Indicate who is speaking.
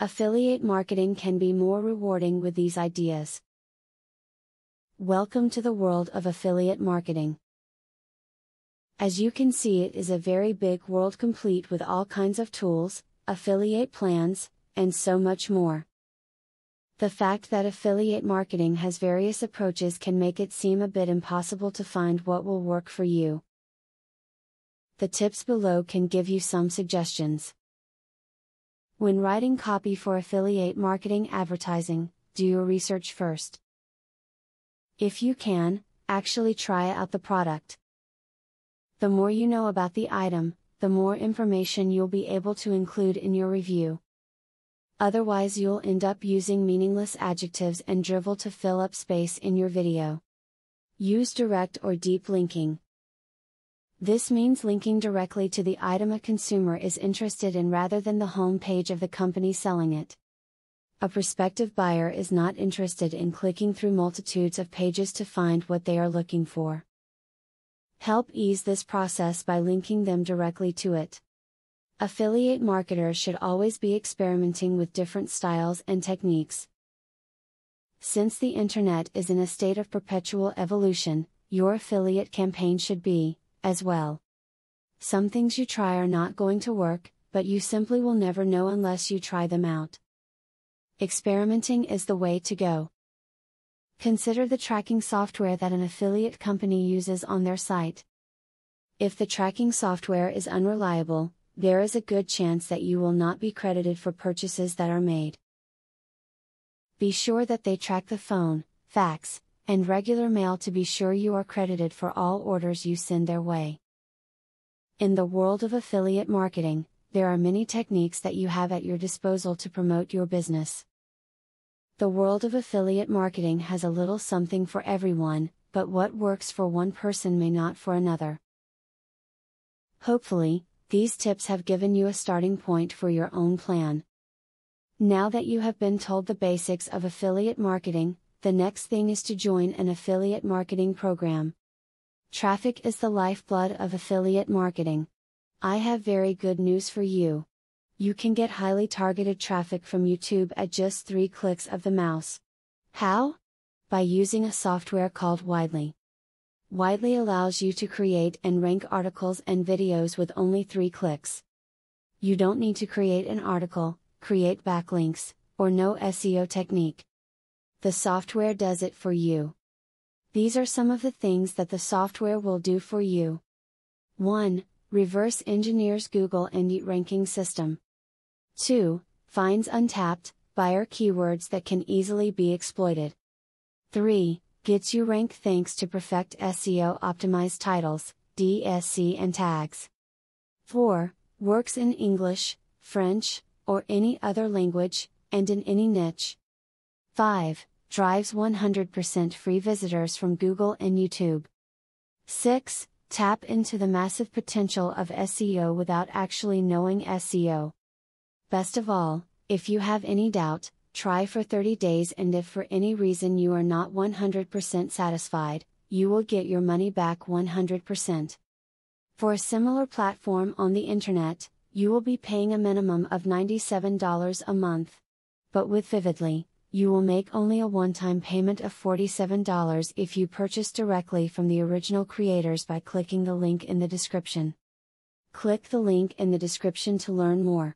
Speaker 1: Affiliate marketing can be more rewarding with these ideas. Welcome to the world of affiliate marketing. As you can see, it is a very big world complete with all kinds of tools, affiliate plans, and so much more. The fact that affiliate marketing has various approaches can make it seem a bit impossible to find what will work for you. The tips below can give you some suggestions. When writing copy for affiliate marketing advertising, do your research first. If you can, actually try out the product. The more you know about the item, the more information you'll be able to include in your review. Otherwise, you'll end up using meaningless adjectives and drivel to fill up space in your video. Use direct or deep linking. This means linking directly to the item a consumer is interested in rather than the home page of the company selling it. A prospective buyer is not interested in clicking through multitudes of pages to find what they are looking for. Help ease this process by linking them directly to it. Affiliate marketers should always be experimenting with different styles and techniques. Since the internet is in a state of perpetual evolution, your affiliate campaign should be, as well. Some things you try are not going to work, but you simply will never know unless you try them out. Experimenting is the way to go. Consider the tracking software that an affiliate company uses on their site. If the tracking software is unreliable, there is a good chance that you will not be credited for purchases that are made. Be sure that they track the phone, fax, and regular mail to be sure you are credited for all orders you send their way. In the world of affiliate marketing, there are many techniques that you have at your disposal to promote your business. The world of affiliate marketing has a little something for everyone, but what works for one person may not for another. Hopefully, these tips have given you a starting point for your own plan. Now that you have been told the basics of affiliate marketing, the next thing is to join an affiliate marketing program. Traffic is the lifeblood of affiliate marketing. I have very good news for you. You can get highly targeted traffic from YouTube at just 3 clicks of the mouse. How? By using a software called Widely. Widely allows you to create and rank articles and videos with only 3 clicks. You don't need to create an article, create backlinks, or know SEO technique. The software does it for you. These are some of the things that the software will do for you. 1. Reverse engineers Google and ranking system. 2. Finds untapped buyer keywords that can easily be exploited. 3. Gets you ranked thanks to perfect SEO optimized titles, DSC and tags. 4. Works in English, French, or any other language, and in any niche. 5. Drives 100% free visitors from Google and YouTube. 6. Tap into the massive potential of SEO without actually knowing SEO. Best of all, if you have any doubt, try for 30 days, and if for any reason you are not 100% satisfied, you will get your money back 100%. For a similar platform on the internet, you will be paying a minimum of $97 a month. But with Vividly, you will make only a one-time payment of $47 if you purchase directly from the original creators by clicking the link in the description. Click the link in the description to learn more.